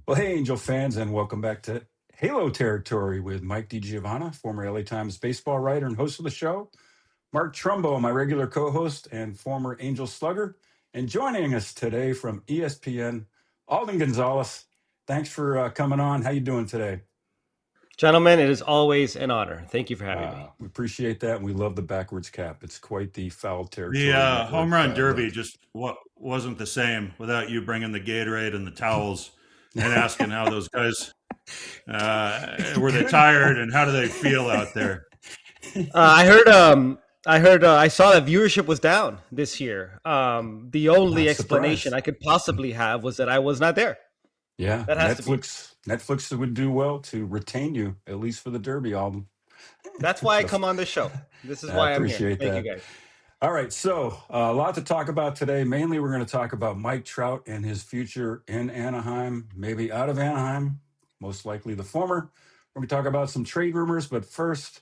Well, hey, Angel fans, and welcome back to Halo Territory with Mike DiGiovanna, former LA Times baseball writer and host of the show. Mark Trumbo, my regular co-host and former Angel slugger. And joining us today from ESPN, Alden Gonzalez. Thanks for coming on. How you doing today? Gentlemen, it is always an honor. Thank you for having me. We appreciate that, and we love the backwards cap. It's quite the foul territory The network home run derby look. just wasn't the same without you bringing the Gatorade and the towels and asking how those guys were they tired and how do they feel out there. I heard. I saw that viewership was down this year. The only Not explanation surprised. I could possibly have was that I was not there. Yeah, That has to be. Netflix would do well to retain you, at least for the Derby album. That's why I So come on this show. This is I why I'm here. appreciate Thank you, that. guys. All right, so a lot to talk about today. Mainly, we're going to talk about Mike Trout and his future in Anaheim, maybe out of Anaheim, most likely the former. We're going to talk about some trade rumors, but first,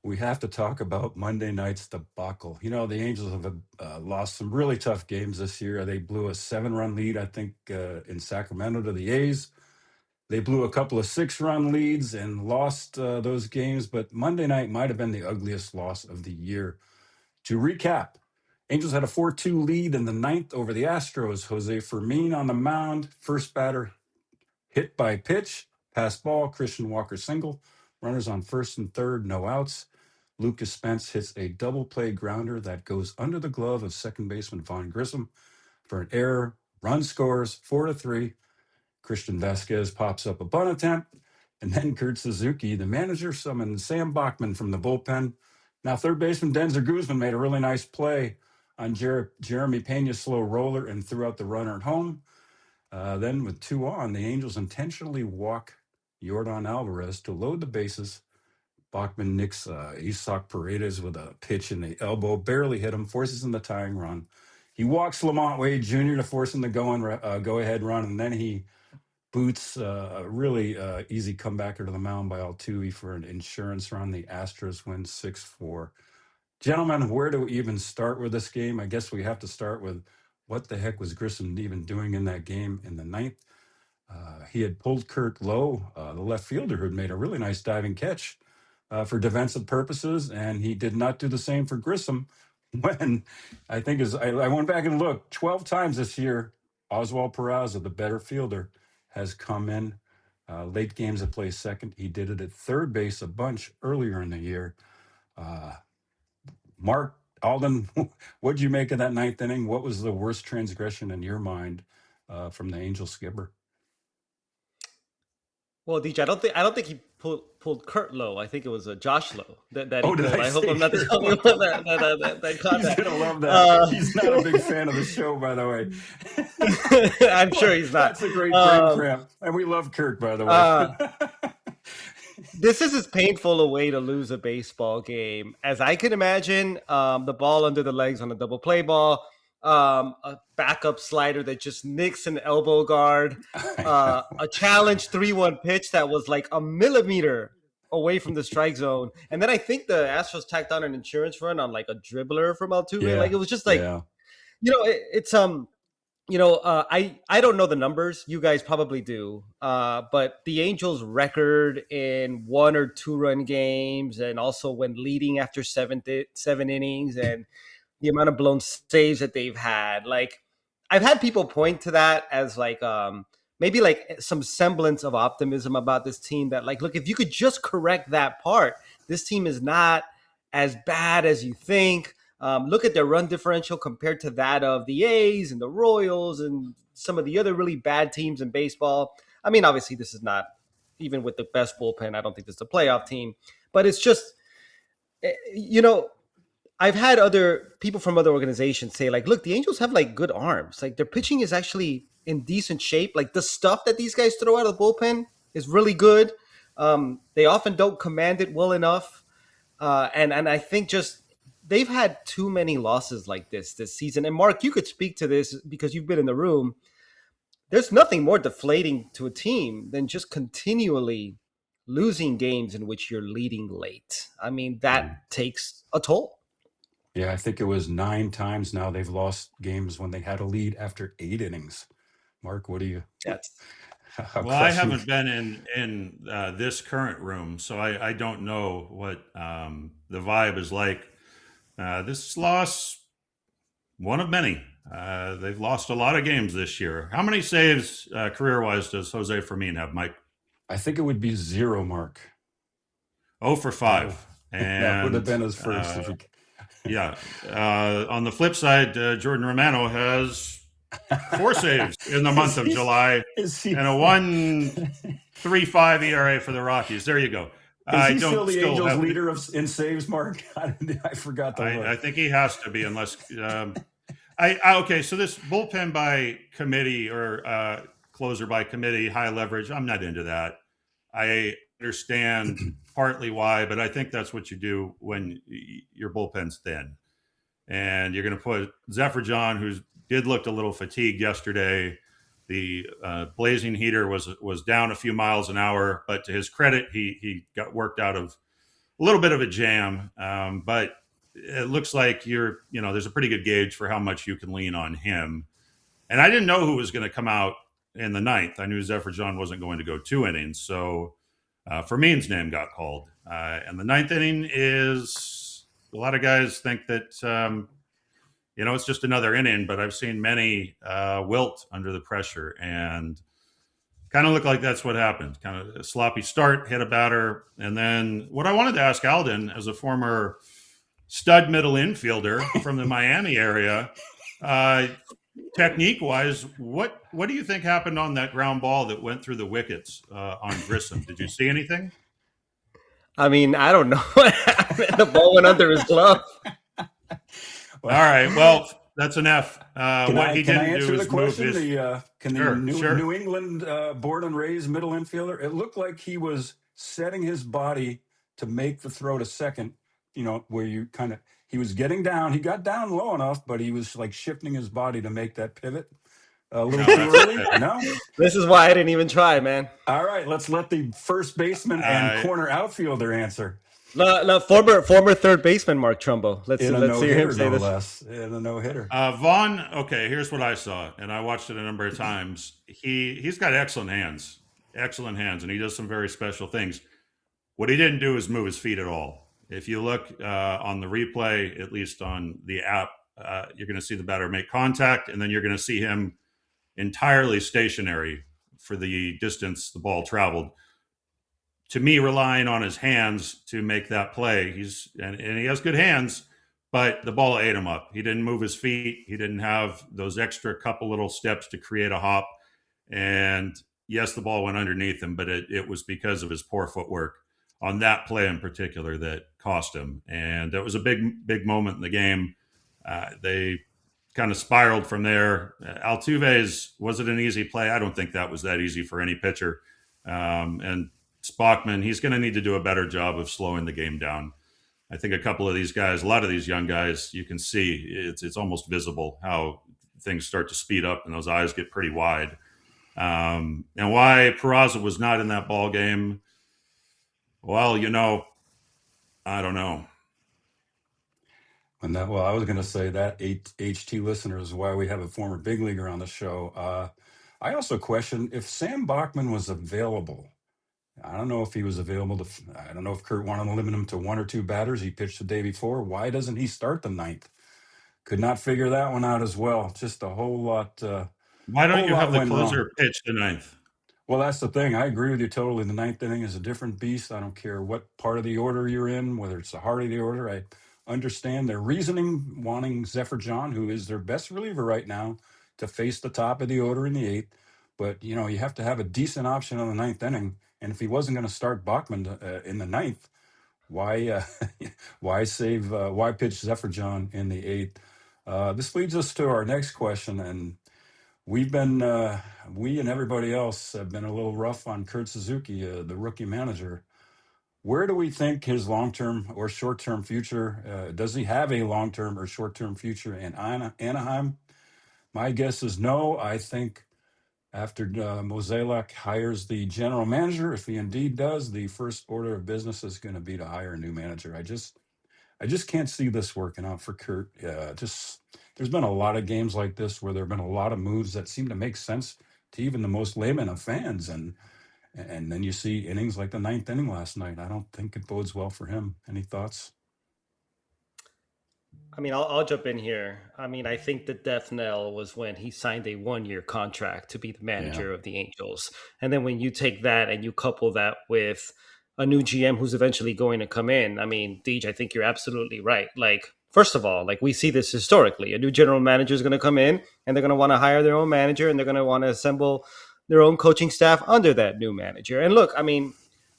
we have to talk about Monday night's debacle. You know, the Angels have lost some really tough games this year. They blew a 7-run lead, I think, in Sacramento to the A's. They blew a couple of 6-run leads and lost those games, but Monday night might have been the ugliest loss of the year. To recap, Angels had a 4-2 lead in the ninth over the Astros. Jose Fermin on the mound, first batter hit by pitch, pass ball, Christian Walker single, runners on first and third, no outs. Lucas Spence hits a double play grounder that goes under the glove of second baseman Vaughn Grissom for an error. Run scores 4-3. Christian Vasquez pops up a bunt attempt, and then Kurt Suzuki, the manager, summoned Sam Bachman from the bullpen. Now, third baseman Denzer Guzman made a really nice play on Jeremy Pena's slow roller and threw out the runner at home. Then, with 2 on, the Angels intentionally walk Yordan Alvarez to load the bases. Bachman nicks Isaac Paredes with a pitch in the elbow, barely hit him, forces him the tying run. He walks Lamont Wade Jr. to force him the go-ahead run, and then he boots a really easy comebacker to the mound by Altuve for an insurance run. The Astros win 6-4. Gentlemen, where do we even start with this game? I guess we have to start with what the heck was Grissom even doing in that game in the ninth? He had pulled Kurt Lowe, the left fielder, who had made a really nice diving catch for defensive purposes, and he did not do the same for Grissom. When I think I went back and looked 12 times this year, Oswald Peraza, the better fielder, has come in late games to play second. He did it at third base a bunch earlier in the year. Mark, Alden, what'd you make of that ninth inning? What was the worst transgression in your mind from the Angel skipper? Well, DJ, I don't think he pulled Kurt Lowe. I think it was Josh Lowe that he Oh, did pulled. I I hope say I'm not the Kurt only Lowe? one that caught He's that. gonna love that. He's not a big fan of the show, by the way. I'm sure he's not. That's a great brain cramp, and we love Kirk, by the way. This is as painful a way to lose a baseball game as I can imagine. The ball under the legs on a double play ball, a backup slider that just nicks an elbow guard, a challenge 3-1 pitch that was like a millimeter away from the strike zone. And then I think the Astros tacked on an insurance run on like a dribbler from Altuve. Yeah, Like it was just like, yeah. it's I don't know the numbers. You guys probably do. But the Angels' record in 1 or 2 run games, and also when leading after 7 innings, and the amount of blown saves that they've had. Like, I've had people point to that as like maybe like some semblance of optimism about this team. That like, look, if you could just correct that part, this team is not as bad as you think. Look at their run differential compared to that of the A's and the Royals and some of the other really bad teams in baseball. I mean, obviously, this is not, even with the best bullpen, I don't think this is a playoff team. But it's just, I've had other people from other organizations say, like, look, the Angels have, like, good arms. Like, their pitching is actually in decent shape. Like, the stuff that these guys throw out of the bullpen is really good. They often don't command it well enough. And I think just they've had too many losses like this season. And Mark, you could speak to this because you've been in the room. There's nothing more deflating to a team than just continually losing games in which you're leading late. I mean, that takes a toll. Yeah, I think it was 9 times now they've lost games when they had a lead after 8 innings. Mark, what do you? That's Well, I haven't been in this current room, so I don't know what the vibe is like. This loss, one of many. They've lost a lot of games this year. How many saves career-wise does Jose Fermin have, Mike? I think it would be 0, Mark. 0 for 5. That would have And been his first. If he... yeah. On the flip side, Jordan Romano has 4 saves in the month of July and a 1.35 ERA for the Rockies. There you go. Is he still the Angels leader in saves, Mark? I forgot to look. I think he has to be, unless okay. So this bullpen by committee or closer by committee, high leverage. I'm not into that. I understand partly why, but I think that's what you do when your bullpen's thin, and you're going to put Zephyr John, who did look a little fatigued yesterday. The blazing heater was down a few miles an hour, but to his credit, he got worked out of a little bit of a jam. But it looks like there's a pretty good gauge for how much you can lean on him. And I didn't know who was going to come out in the ninth. I knew Zephyr John wasn't going to go 2 innings, so Fermin's name got called. And the ninth inning is, a lot of guys think that it's just another inning, but I've seen many wilt under the pressure, and kind of looked like that's what happened. Kind of a sloppy start, hit a batter. And then what I wanted to ask Alden, as a former stud middle infielder from the Miami area, technique-wise, what do you think happened on that ground ball that went through the wickets on Grissom? Did you see anything? I mean, I don't know what happened. The ball went under his glove. All right. Well, that's an F. What he didn't do is move his... New England born and raised middle infielder, it looked like he was setting his body to make the throw to second, where he was getting down. He got down low enough, but he was like shifting his body to make that pivot a little too early. No? This is why I didn't even try, man. All right, let's let the first baseman and corner outfielder answer. No, former third baseman Mark Trumbo. Let's hear him say this. In a no-hitter. Vaughn, okay, here's what I saw, and I watched it a number of times. He's got excellent hands, and he does some very special things. What he didn't do is move his feet at all. If you look on the replay, at least on the app, you're going to see the batter make contact, and then you're going to see him entirely stationary for the distance the ball traveled. To me, relying on his hands to make that play, and he has good hands, but the ball ate him up. He didn't move his feet. He didn't have those extra couple little steps to create a hop. And yes, the ball went underneath him, but it was because of his poor footwork on that play in particular that cost him. And that was a big moment in the game. They kind of spiraled from there. Altuve's, was it an easy play? I don't think that was that easy for any pitcher. And Spockman, he's going to need to do a better job of slowing the game down. I think a couple of these guys, a lot of these young guys, you can see it's almost visible how things start to speed up and those eyes get pretty wide. And why Peraza was not in that ball game, well, I don't know. And I was going to say that HT listeners is why we have a former big leaguer on the show. I also question if Sam Bachman was available. I don't know if he was available I don't know if Kurt wanted to limit him to 1 or 2 batters. He pitched the day before. Why doesn't he start the ninth? Could not figure that one out as well. Just a whole lot. Why don't you have the closer pitch the ninth? Well, that's the thing. I agree with you totally. The ninth inning is a different beast. I don't care what part of the order you're in, whether it's the heart of the order. I understand their reasoning, wanting Zephyr John, who is their best reliever right now, to face the top of the order in the 8th. But, you have to have a decent option on the ninth inning. And if he wasn't going to start Bachman in the 9th, why pitch Zephyr John in the 8th? This leads us to our next question, and we and everybody else have been a little rough on Kurt Suzuki, the rookie manager. Where do we think his long-term or short-term future? Does he have a long-term or short-term future in Anaheim? My guess is no. I think after Mozeliak hires the general manager, if he indeed does, the first order of business is going to be to hire a new manager. I just can't see this working out for Kurt. There's been a lot of games like this where there have been a lot of moves that seem to make sense to even the most layman of fans. And then you see innings like the ninth inning last night. I don't think it bodes well for him. Any thoughts? I mean, I'll jump in here. I mean, I think the death knell was when he signed a 1-year contract to be the Yeah, manager of the Angels. And then when you take that and you couple that with a new GM who's eventually going to come in, I mean, Deej, I think you're absolutely right. Like, first of all, like we see this historically. A new general manager is going to come in and they're going to want to hire their own manager and they're going to want to assemble their own coaching staff under that new manager. And look, I mean,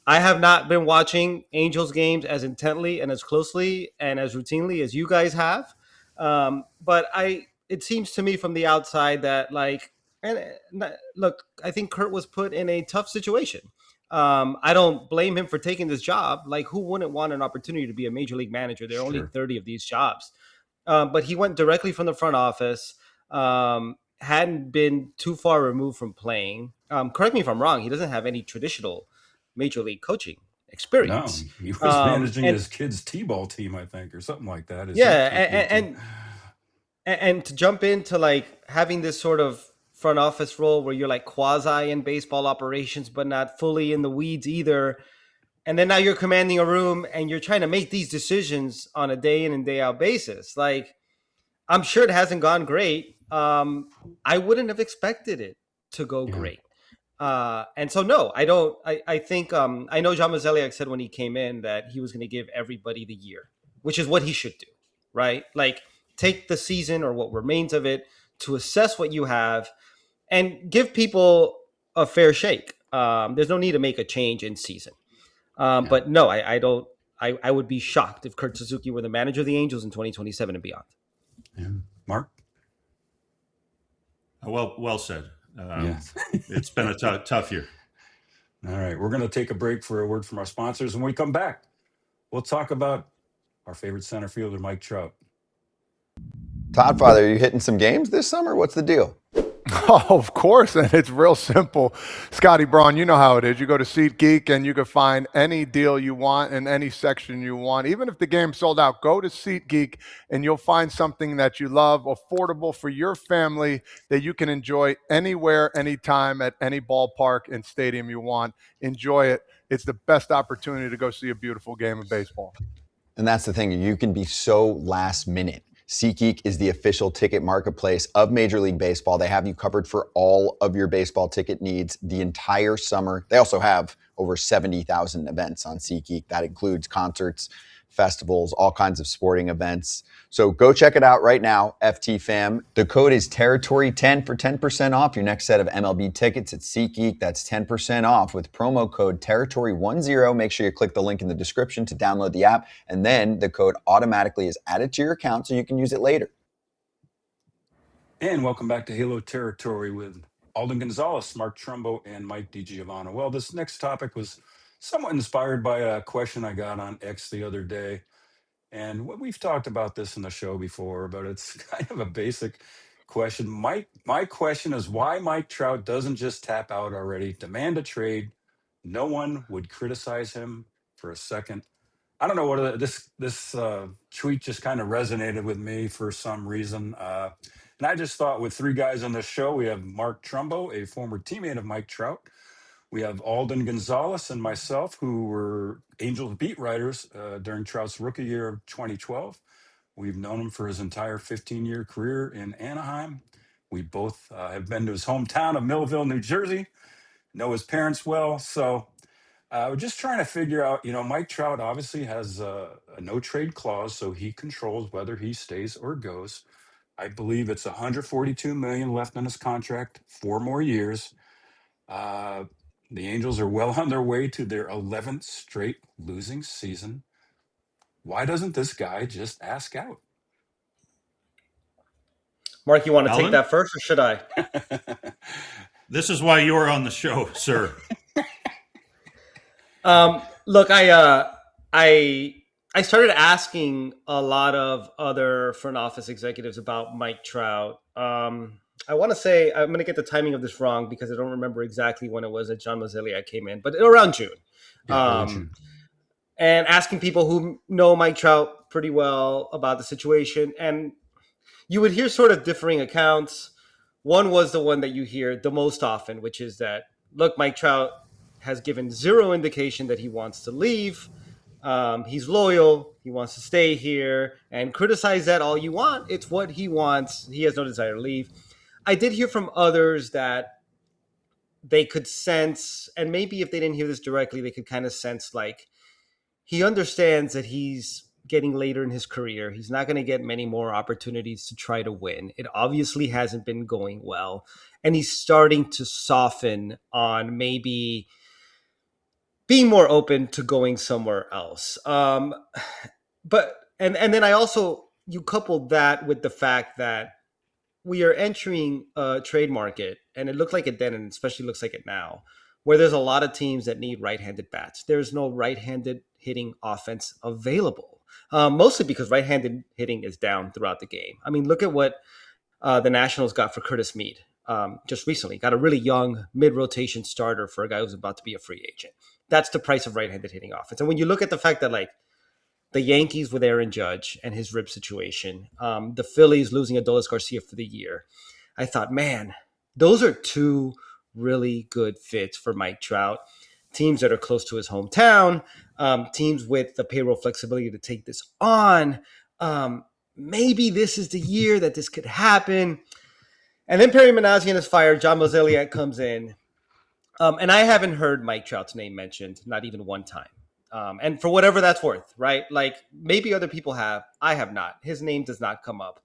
I have not been watching Angels games as intently and as closely and as routinely as you guys have. But it seems to me from the outside that look, I think Kurt was put in a tough situation. I don't blame him for taking this job. Like, who wouldn't want an opportunity to be a major league manager? There are only sure. 30 of these jobs. But he went directly from the front office. Hadn't been too far removed from playing. Correct me if I'm wrong. He doesn't have any traditional major league coaching No, experience. he was managing And his kid's t-ball team, I think, or something like that. His yeah, youth team. and to jump into like having this sort of front office role where you're like quasi in baseball operations, but not fully in the weeds either. And then now you're commanding a room and you're trying to make these decisions on a day in and day out basis. Like, I'm sure it hasn't gone great. I wouldn't have expected it to go Yeah, great. And so, no, I don't. I think I know John Mozeliak said when he came in that he was going to give everybody the year, which is what he should do, right? Like, take the season or what remains of it to assess what you have and give people a fair shake. There's no need to make a change in season. yeah, But no, I don't. I would be shocked if Kurt Suzuki were the manager of the Angels in 2027 and beyond. yeah. Mark? Well said. Yeah. It's been a tough year. All right, we're going to take a break for a word from our sponsors. And when we come back, we'll talk about our favorite center fielder, Mike Trout. Todd, Father, are you hitting some games this summer? What's the deal? Oh, of course, and it's real simple. Scotty Braun, you know how it is. You go to SeatGeek and you can find any deal you want in any section you want. Even if the game's sold out, go to SeatGeek and you'll find something that you love, affordable for your family that you can enjoy anywhere, anytime, at any ballpark and stadium you want. Enjoy it. It's the best opportunity to go see a beautiful game of baseball. And that's the thing. You can be so last minute. SeatGeek is the official ticket marketplace of Major League Baseball. They have you covered for all of your baseball ticket needs the entire summer. They also have over 70,000 events on SeatGeek. That includes concerts, festivals, all kinds of sporting events. So go check it out right now, FT fam. The code is Territory10 for 10% off your next set of MLB tickets at SeatGeek. That's 10% off with promo code Territory10. Make sure you click the link in the description to download the app, and then the code automatically is added to your account so you can use it later. And welcome back to Halo Territory with Alden Gonzalez, Mark Trumbo, and Mike DiGiovanna. Well, this next topic was somewhat inspired by a question I got on X the other day. And we've talked about this in the show before, but it's kind of a basic question. My question is why Mike Trout doesn't just tap out already, demand a trade. No one would criticize him for a second. I don't know what this tweet just kind of resonated with me for some reason. And I just thought with three guys on the show, we have Mark Trumbo, a former teammate of Mike Trout. We have Alden Gonzalez and myself, who were Angels beat writers during Trout's rookie year of 2012. We've known him for his entire 15-year career in Anaheim. We both have been to his hometown of Millville, New Jersey, know his parents well. So we're just trying to figure out, Mike Trout obviously has a no-trade clause, so he controls whether he stays or goes. I believe it's $142 million left on his contract, 4 more years. The Angels are well on their way to their 11th straight losing season. Why doesn't this guy just ask out? Mark, you want to take Alden? that first, or should I? This is why you're on the show, sir. Look, I started asking a lot of other front office executives about Mike Trout. I want to say I'm going to get the timing of this wrong because I don't remember exactly when it was that John Mozeliak came in, but around June. Yeah, early June. And asking people who know Mike Trout pretty well about the situation, and you would hear sort of differing accounts. One was the one that you hear the most often, which is that, look, Mike Trout has given zero indication that he wants to leave. He's loyal. He wants to stay here, and criticize that all you want. It's what he wants. He has no desire to leave. I did hear from others that they could sense, and maybe if they didn't hear this directly, they could kind of sense like he understands that he's getting later in his career. He's not going to get many more opportunities to try to win. It obviously hasn't been going well. And he's starting to soften on maybe being more open to going somewhere else. But then I also, you coupled that with the fact that we are entering a trade market, and it looked like it then, and especially looks like it now, where there's a lot of teams that need right-handed bats. There's no right-handed hitting offense available, mostly because right-handed hitting is down throughout the game. I mean, look at what the Nationals got for Curtis Mead just recently. Got a really young mid-rotation starter for a guy who's about to be a free agent. That's the price of right-handed hitting offense. And when you look at the fact that, like, the Yankees with Aaron Judge and his rib situation, the Phillies losing Adolis Garcia for the year, I thought, man, those are two really good fits for Mike Trout. Teams that are close to his hometown, teams with the payroll flexibility to take this on. Maybe this is the year that this could happen. And then Perry Manassian is fired. John Mozeliak comes in. And I haven't heard Mike Trout's name mentioned, not even one time. And for whatever that's worth, right? Like, maybe other people have. I have not. His name does not come up.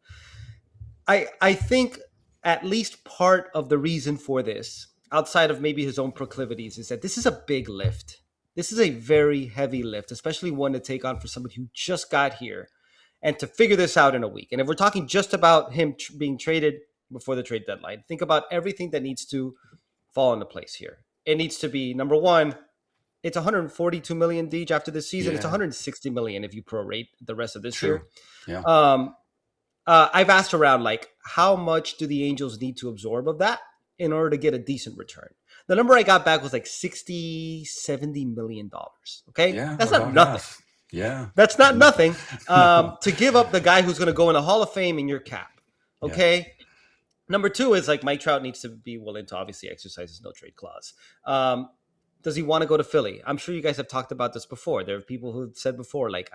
I think at least part of the reason for this, outside of maybe his own proclivities, is that this is a big lift. This is a very heavy lift, especially one to take on for somebody who just got here and to figure this out in a week. And if we're talking just about him being traded before the trade deadline, think about everything that needs to fall into place here. It needs to be, number one, it's 142 million Deej after this season. Yeah. It's 160 million if you prorate the rest of this year. Yeah. I've asked around, like, how much do the Angels need to absorb of that in order to get a decent return? The number I got back was like 60, 70 million dollars. Okay. Yeah, that's not nothing. Half. Yeah. That's not nothing to give up the guy who's going to go in the Hall of Fame in your cap. Okay. Yeah. Number two is, like, Mike Trout needs to be willing to obviously exercise his no trade clause. Does he want to go to Philly? I'm sure you guys have talked about this before. There are people who said before, like,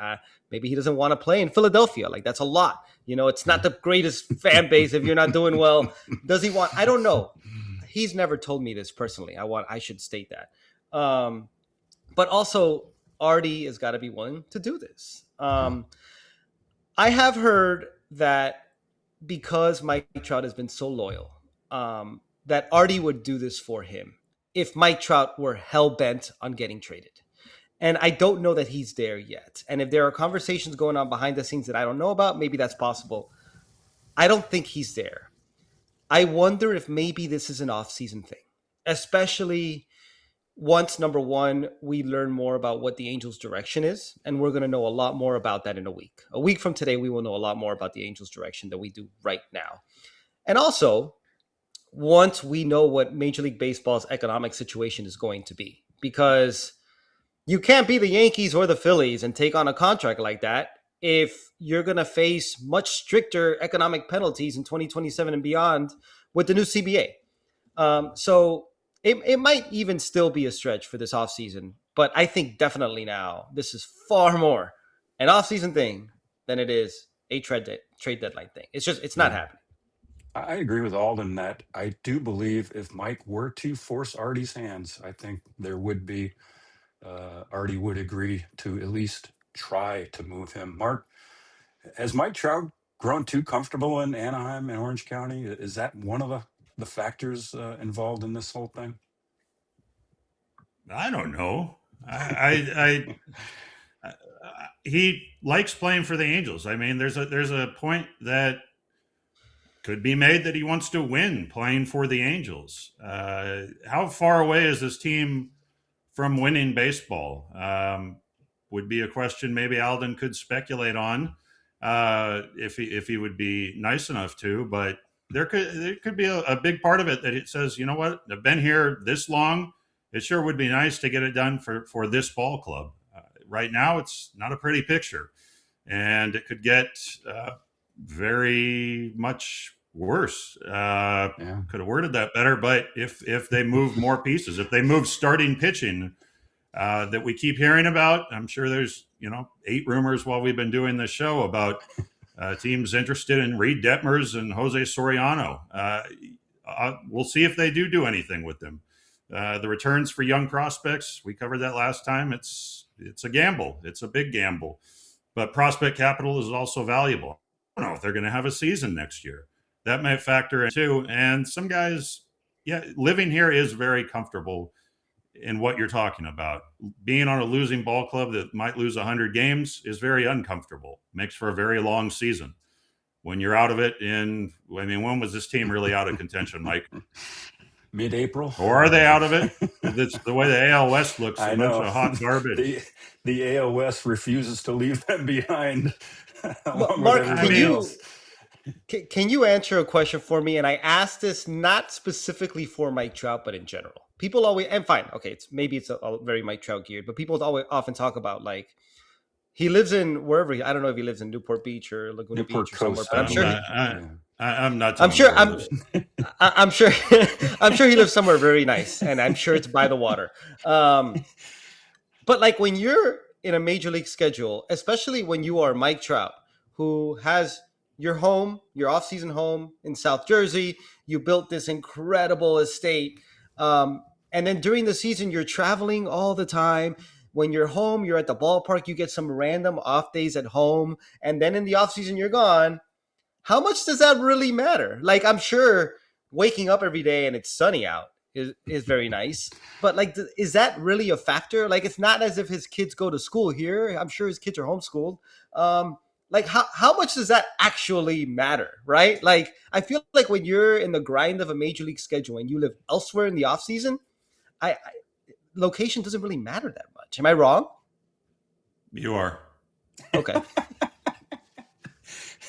maybe he doesn't want to play in Philadelphia. Like, that's a lot. You know, it's not the greatest fan base if you're not doing well. Does he want? I don't know. He's never told me this personally. I should state that. But also, Artie has got to be willing to do this. I have heard that because Mike Trout has been so loyal, that Artie would do this for him if Mike Trout were hell-bent on getting traded. And I don't know that he's there yet. And if there are conversations going on behind the scenes that I don't know about, maybe that's possible. I don't think he's there. I wonder if maybe this is an off-season thing, especially once, number one, we learn more about what the Angels' direction is, and we're going to know a lot more about that in a week. A week from today, we will know a lot more about the Angels' direction than we do right now. And also, once we know what Major League Baseball's economic situation is going to be, because you can't be the Yankees or the Phillies and take on a contract like that if you're going to face much stricter economic penalties in 2027 and beyond with the new CBA. So it might even still be a stretch for this offseason, but I think definitely now this is far more an offseason thing than it is a trade deadline thing. It's not happening. I agree with Alden that I do believe if Mike were to force Artie's hands, I think there would be, Artie would agree to at least try to move him. Mark, has Mike Trout grown too comfortable in Anaheim and Orange County? Is that one of the factors involved in this whole thing? I don't know. He likes playing for the Angels. I mean, there's a point that could be made that he wants to win playing for the Angels. How far away is this team from winning baseball? Would be a question maybe Alden could speculate on if he would be nice enough to. But there could be a big part of it that it says, you know what, I've been here this long. It sure would be nice to get it done for this ball club. Right now, it's not a pretty picture, and it could get very much worse. Yeah. Could have worded that better, but if they move more pieces, if they move starting pitching that we keep hearing about, I'm sure there's 8 rumors while we've been doing this show about teams interested in Reed Detmers and Jose Soriano. We'll see if they do anything with them. The returns for young prospects, we covered that last time. It's a gamble. It's a big gamble. But prospect capital is also valuable. I don't know if they're going to have a season next year. That might factor in too. And some guys, living here is very comfortable in what you're talking about. Being on a losing ball club that might lose 100 games is very uncomfortable. Makes for a very long season. When you're out of it when was this team really out of contention, Mike? Mid-April. Or are they out of it? It's the way the AL West looks, a bunch of hot garbage. The AL West refuses to leave them behind. Mark, can you answer a question for me? And I asked this not specifically for Mike Trout, but in general. People always, and fine, okay, it's a very Mike Trout geared, but people often talk about, like, he lives in wherever. I don't know if he lives in Newport Beach or Laguna Beach or somewhere. But I'm sure. I'm not. I'm sure. I'm sure he lives somewhere very nice, and I'm sure it's by the water. But like when you're in a major league schedule, especially when you are Mike Trout, who has your off-season home in South Jersey, you built this incredible estate, and then during the season you're traveling all the time. When you're home, you're at the ballpark, you get some random off days at home, and then in the offseason, you're gone. How much does that really matter? Like, I'm sure waking up every day and it's sunny out is very nice, but like, is that really a factor? Like, it's not as if his kids go to school here. I'm sure his kids are homeschooled. Like, how much does that actually matter, right? Like, I feel like when you're in the grind of a major league schedule and you live elsewhere in the offseason, location doesn't really matter that much. Am I wrong? You are. Okay.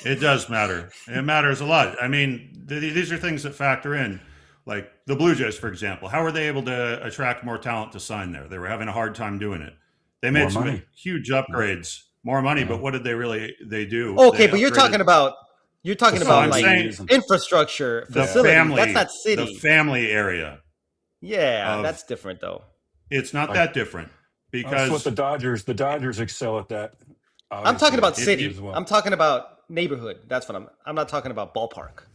It does matter. It matters a lot. I mean, these are things that factor in. Like the Blue Jays, for example. How were they able to attract more talent to sign there? They were having a hard time doing it. They made some huge upgrades, more money, but what did they do? Okay, but you're talking about like infrastructure, facilities. That's not city. The family area. Yeah, that's different though. It's not that different because that's what the Dodgers excel at that. I'm talking about city as well. I'm talking about neighborhood. That's what I'm not talking about ballpark,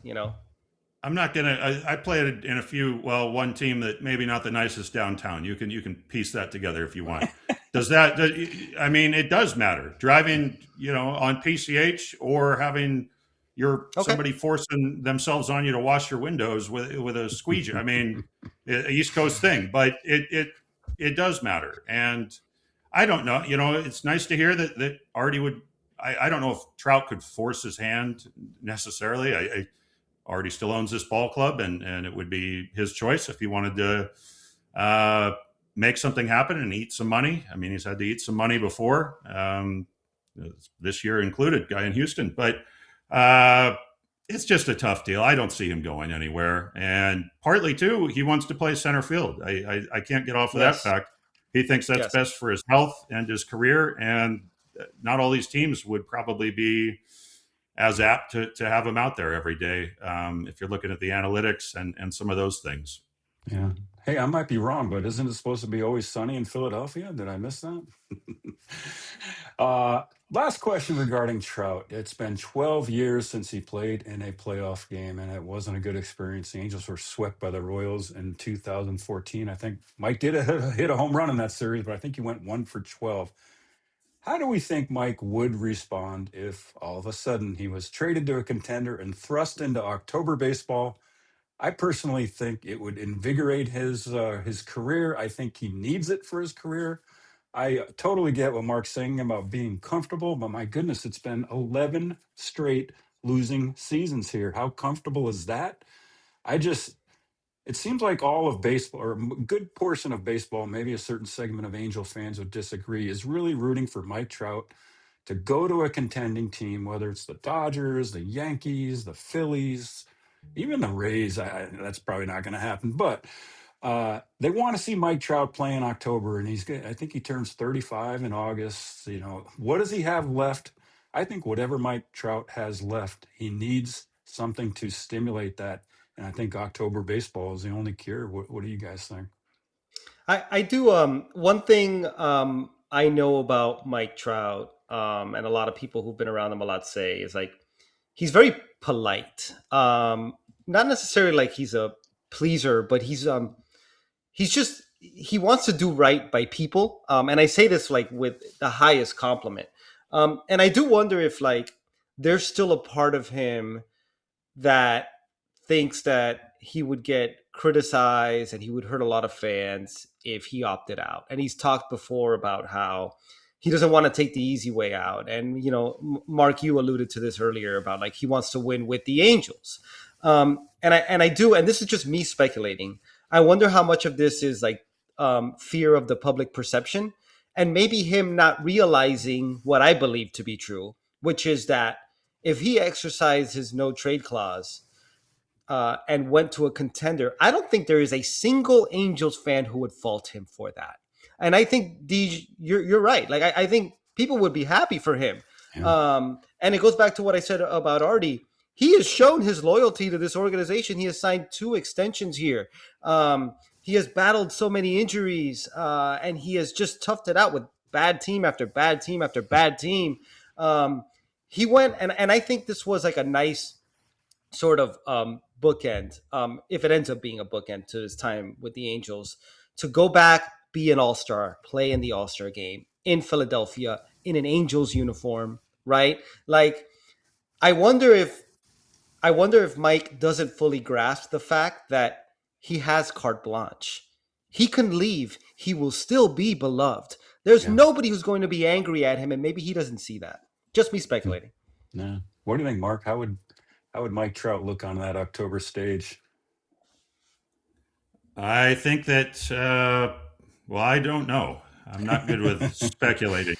I'm not gonna. I played in one team that maybe not the nicest downtown. You can piece that together if you want. It does matter. Driving, on PCH or having somebody forcing themselves on you to wash your windows with a squeegee. I mean, a East Coast thing, but it does matter. And I don't know. It's nice to hear that Artie would. I don't know if Trout could force his hand necessarily. Artie still owns this ball club, and it would be his choice if he wanted to make something happen and eat some money. I mean, he's had to eat some money before, this year included, guy in Houston. But it's just a tough deal. I don't see him going anywhere. And partly, too, he wants to play center field. I can't get off of that fact. He thinks that's best for his health and his career. And not all these teams would probably be as apt to have him out there every day if you're looking at the analytics and some of those things. Yeah. Hey, I might be wrong, but isn't it supposed to be always sunny in Philadelphia? Did I miss that? Last question regarding Trout. It's been 12 years since he played in a playoff game, and it wasn't a good experience. The Angels were swept by the Royals in 2014. I think Mike did hit a home run in that series, but I think he went 1 for 12. How do we think Mike would respond if all of a sudden he was traded to a contender and thrust into October baseball? I personally think it would invigorate his career. I think he needs it for his career. I totally get what Mark's saying about being comfortable, but my goodness, it's been 11 straight losing seasons here. How comfortable is that? It seems like all of baseball, or a good portion of baseball, maybe a certain segment of Angel fans would disagree, is really rooting for Mike Trout to go to a contending team, whether it's the Dodgers, the Yankees, the Phillies, even the Rays. That's probably not going to happen, but they want to see Mike Trout play in October, and I think he turns 35 in August. What does he have left? I think whatever Mike Trout has left, he needs something to stimulate that. And I think October baseball is the only cure. What do you guys think? I do. One thing I know about Mike Trout, and a lot of people who've been around him a lot say is like he's very polite. Not necessarily like he's a pleaser, but he's just he wants to do right by people. And I say this like with the highest compliment. And I do wonder if like there's still a part of him that thinks that he would get criticized and he would hurt a lot of fans if he opted out. And he's talked before about how he doesn't want to take the easy way out. And, you know, Mark, you alluded to this earlier about like he wants to win with the Angels. And I do, and this is just me speculating. I wonder how much of this is like fear of the public perception and maybe him not realizing what I believe to be true, which is that if he exercised his no trade clause and went to a contender, I don't think there is a single Angels fan who would fault him for that. And I think you're right. Like I think people would be happy for him. Yeah. And it goes back to what I said about Artie. He has shown his loyalty to this organization. He has signed 2 extensions here. He has battled so many injuries, and he has just toughed it out with bad team after bad team after bad team. He went, and I think this was like a nice sort of bookend, if it ends up being a bookend to his time with the Angels, to go back, be an all-star, play in the all-star game in Philadelphia in an Angels uniform, right? Like, I wonder if Mike doesn't fully grasp the fact that he has carte blanche. He can leave. He will still be beloved. There's nobody who's going to be angry at him, and maybe he doesn't see that. Just me speculating. Yeah. What do you think, Mark? How would Mike Trout look on that October stage? I think that, well, I don't know. I'm not good with speculating.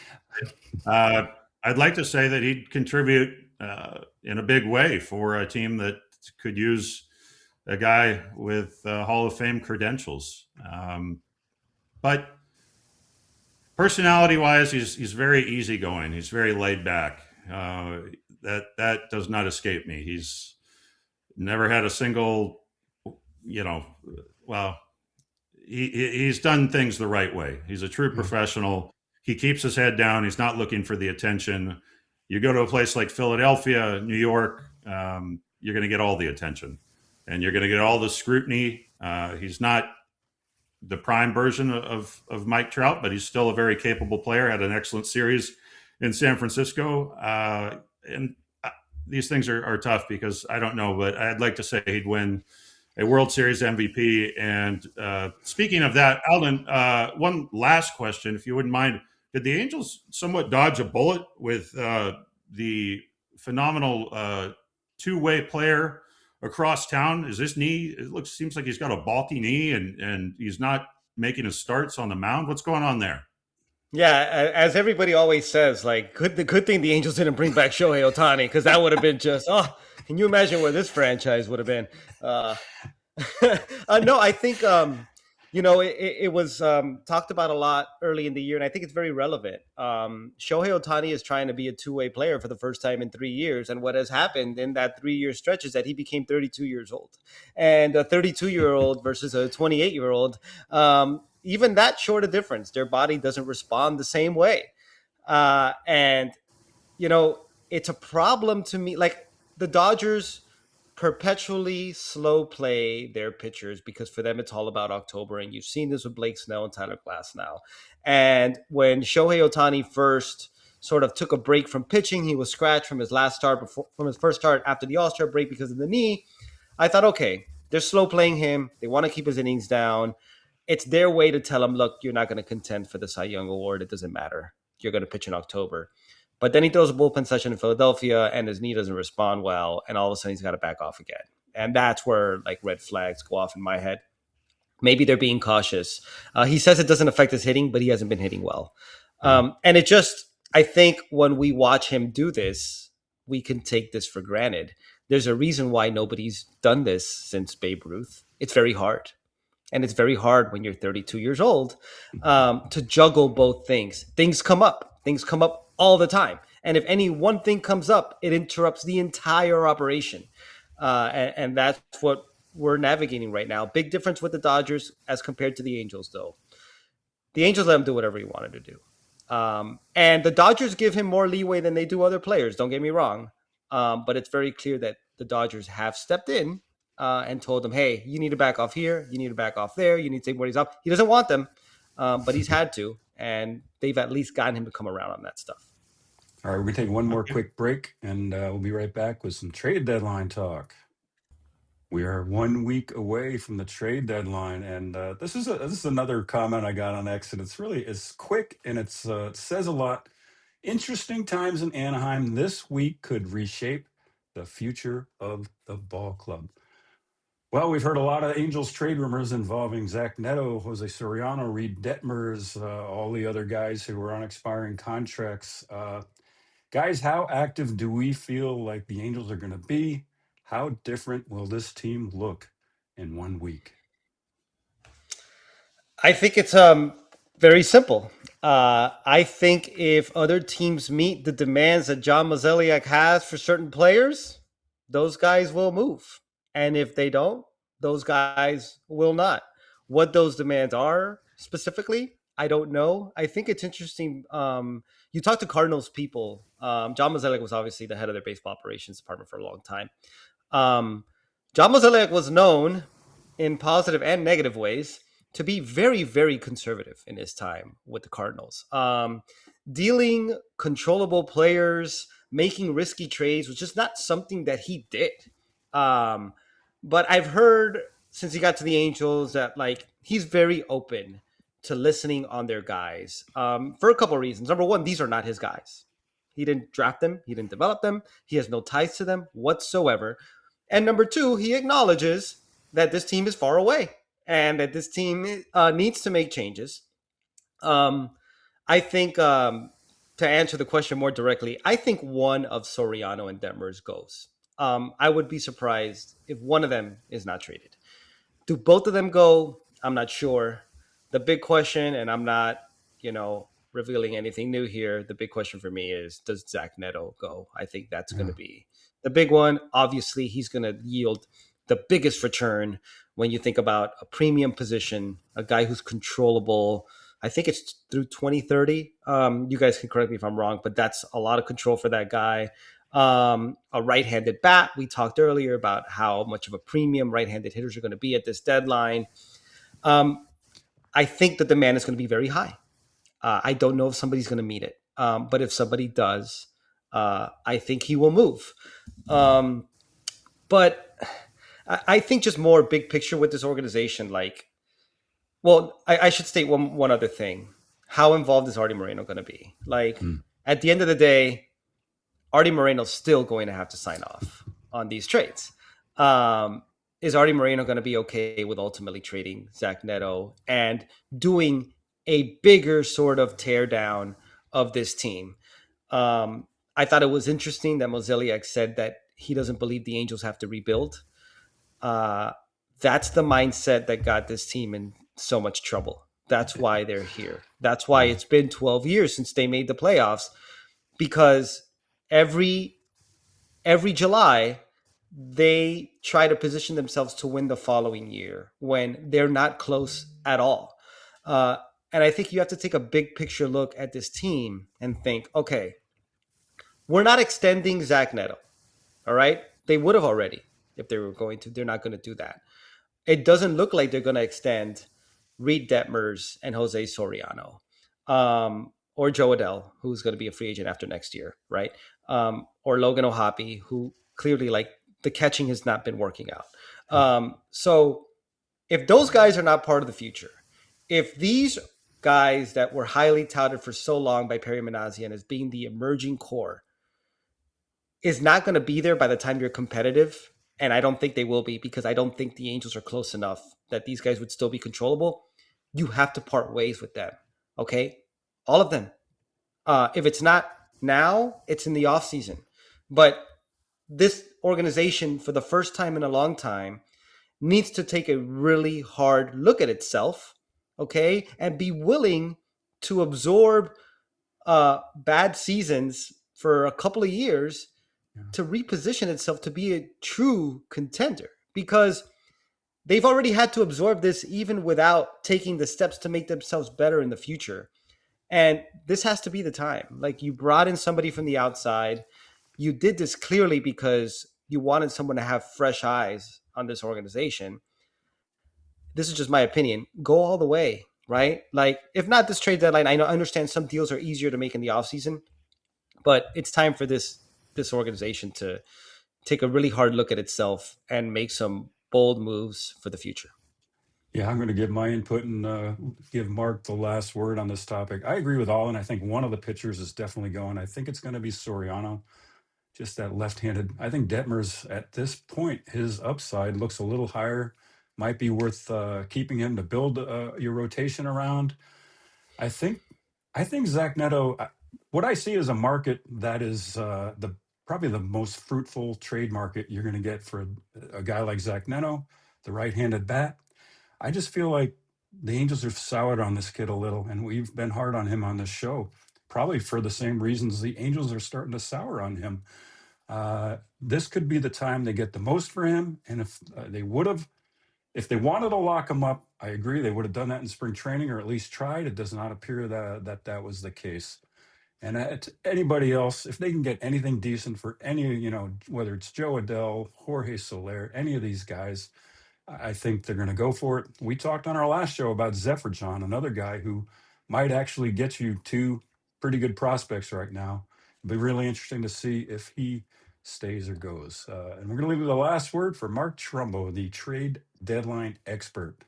I'd like to say that he'd contribute in a big way for a team that could use a guy with Hall of Fame credentials. But personality-wise, he's very easygoing. He's very laid back. That does not escape me. He's never had a single, well, he's done things the right way. He's a true professional. He keeps his head down. He's not looking for the attention. You go to a place like Philadelphia, New York, you're going to get all the attention, and you're going to get all the scrutiny. He's not the prime version of Mike Trout, but he's still a very capable player. Had an excellent series in San Francisco, and these things are tough because I don't know, but I'd like to say he'd win a World Series MVP. And speaking of that, Alden, one last question, if you wouldn't mind. Did the Angels somewhat dodge a bullet with the phenomenal two-way player across town? Is this knee? Seems like he's got a bulky knee, and he's not making his starts on the mound. What's going on there? Yeah, as everybody always says, like the good thing the Angels didn't bring back Shohei Ohtani, because that would have been just can you imagine where this franchise would have been? No, I think it was talked about a lot early in the year, and I think it's very relevant. Shohei Ohtani is trying to be a two-way player for the first time in 3 years, and what has happened in that 3-year stretch is that he became 32 years old, and a 32-year-old versus a 28-year-old. Even that short a difference, their body doesn't respond the same way. And it's a problem to me. Like the Dodgers perpetually slow play their pitchers because for them, it's all about October. And you've seen this with Blake Snell and Tyler Glass now. And when Shohei Ohtani first sort of took a break from pitching, he was scratched from his from his first start after the All-Star break because of the knee. I thought, okay, they're slow playing him. They want to keep his innings down. It's their way to tell him, look, you're not going to contend for the Cy Young Award. It doesn't matter. You're going to pitch in October. But then he throws a bullpen session in Philadelphia and his knee doesn't respond well. And all of a sudden he's got to back off again. And that's where like red flags go off in my head. Maybe they're being cautious. He says it doesn't affect his hitting, but he hasn't been hitting well. And it just, I think when we watch him do this, we can take this for granted. There's a reason why nobody's done this since Babe Ruth. It's very hard. And it's very hard when you're 32 years old to juggle both things. Things come up all the time. And if any one thing comes up, it interrupts the entire operation. and that's what we're navigating right now. Big difference with the Dodgers as compared to the Angels, though. The Angels let him do whatever he wanted to do. And the Dodgers give him more leeway than they do other players. Don't get me wrong. But it's very clear that the Dodgers have stepped in and told him, hey, you need to back off here. You need to back off there. You need to take more days off. He doesn't want them, but he's had to. And they've at least gotten him to come around on that stuff. All right, we're going to take one more quick break, and we'll be right back with some trade deadline talk. We are 1 week away from the trade deadline, and this is another comment I got on X, and it's quick and it says a lot. Interesting times in Anaheim this week could reshape the future of the ball club. Well, we've heard a lot of Angels trade rumors involving Zach Neto, Jose Soriano, Reed Detmers, all the other guys who were on expiring contracts. Guys, how active do we feel like the Angels are going to be? How different will this team look in 1 week? I think it's very simple. I think if other teams meet the demands that John Mozeliak has for certain players, those guys will move. And if they don't, those guys will not. What those demands are specifically, I don't know. I think it's interesting. You talk to Cardinals people. John Mozeliak was obviously the head of their baseball operations department for a long time. John Mozeliak was known in positive and negative ways to be very, very conservative in his time with the Cardinals. Dealing controllable players, making risky trades was just not something that he did. But I've heard since he got to the Angels that like he's very open to listening on their guys for a couple of reasons. Number one, these are not his guys. He didn't draft them. He didn't develop them. He has no ties to them whatsoever. And number two, he acknowledges that this team is far away and that this team needs to make changes. I think to answer the question more directly, I think one of Soriano and Detmers goes. I would be surprised if one of them is not traded. Do both of them go? I'm not sure. The big question, and I'm not, revealing anything new here. The big question for me is, does Zach Neto go? I think that's going to be the big one. Obviously, he's going to yield the biggest return when you think about a premium position, a guy who's controllable. I think it's through 2030. You guys can correct me if I'm wrong, but that's a lot of control for that guy. A right-handed bat. We talked earlier about how much of a premium right-handed hitters are going to be at this deadline. I think the demand is going to be very high. I don't know if somebody's going to meet it. But if somebody does, I think he will move. But I think just more big picture with this organization, I should state one other thing. How involved is Artie Moreno going to be? At the end of the day, Artie Moreno's still going to have to sign off on these trades. Is Artie Moreno going to be okay with ultimately trading Zach Neto and doing a bigger sort of tear down of this team? I thought it was interesting that Mozeliak said that he doesn't believe the Angels have to rebuild. That's the mindset that got this team in so much trouble. That's why they're here. That's why it's been 12 years since they made the playoffs, because every July they try to position themselves to win the following year when they're not close at all. And I think you have to take a big picture look at this team and think, okay, we're not extending Zach Neto. All right. They would have already if they were going to. They're not going to do that. It doesn't look like they're going to extend Reed Detmers and Jose Soriano or Joe Adell, who's going to be a free agent after next year. Right. Or Logan O'Hoppe, who clearly the catching has not been working out. So if those guys are not part of the future, if these guys that were highly touted for so long by Perry Manassian as being the emerging core is not going to be there by the time you're competitive, and I don't think they will be, because I don't think the Angels are close enough that these guys would still be controllable, you have to part ways with them, okay? All of them. If it's not now, it's in the offseason. But this organization, for the first time in a long time, needs to take a really hard look at itself, okay, and be willing to absorb bad seasons for a couple of years to reposition itself to be a true contender, because they've already had to absorb this even without taking the steps to make themselves better in the future. And this has to be the time. Like, you brought in somebody from the outside. You did this clearly because you wanted someone to have fresh eyes on this organization. This is just my opinion. Go all the way, right? Like, if not this trade deadline, I understand some deals are easier to make in the offseason, but it's time for this organization to take a really hard look at itself and make some bold moves for the future. Yeah, I'm going to give my input and give Mark the last word on this topic. I agree with Alden. I think one of the pitchers is definitely going. I think it's going to be Soriano, just that left-handed. I think Detmer's at this point, his upside looks a little higher. Might be worth keeping him to build your rotation around. I think Zach Neto. What I see is a market that is the probably the most fruitful trade market you're going to get for a guy like Zach Neto, the right-handed bat. I just feel like the Angels are soured on this kid a little, and we've been hard on him on this show, probably for the same reasons the Angels are starting to sour on him. This could be the time they get the most for him, and if they wanted to lock him up, I agree they would have done that in spring training, or at least tried. It does not appear that was the case. And anybody else, if they can get anything decent for any, whether it's Joe Adell, Jorge Soler, any of these guys, I think they're going to go for it. We talked on our last show about Zephyr John, another guy who might actually get you two pretty good prospects right now. It'll be really interesting to see if he stays or goes. And we're going to leave the last word for Mark Trumbo, the trade deadline expert.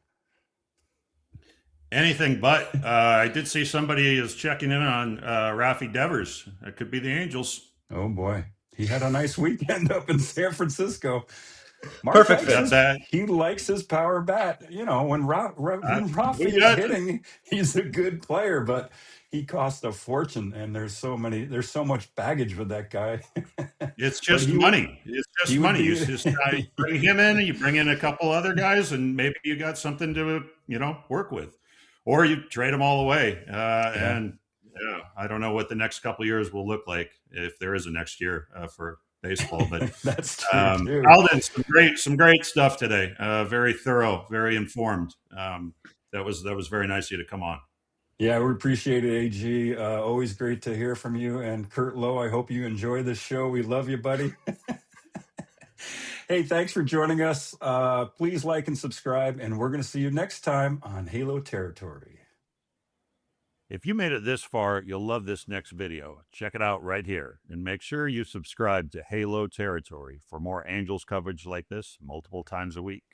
Anything but. I did see somebody is checking in on Rafi Devers. That could be the Angels. Oh boy, he had a nice weekend up in San Francisco. Mark Perfect likes fit. he likes his power bat. When Rafi Who is doesn't? hitting, he's a good player, but he costs a fortune, and there's so much baggage with that guy. It's But just money. It's just he would money. You be. just bring him in, and you bring in a couple other guys, and maybe you got something to work with, or you trade them all away. And I don't know what the next couple of years will look like, if there is a next year for baseball. But That's true too. Alden, some great stuff today. Very thorough, very informed. That was very nice of you to come on. Yeah, we appreciate it, AG. Always great to hear from you. And Kurt Lowe, I hope you enjoy this show. We love you, buddy. Hey, thanks for joining us. Please like and subscribe, and we're going to see you next time on Halo Territory. If you made it this far, you'll love this next video. Check it out right here, and make sure you subscribe to Halo Territory for more Angels coverage like this multiple times a week.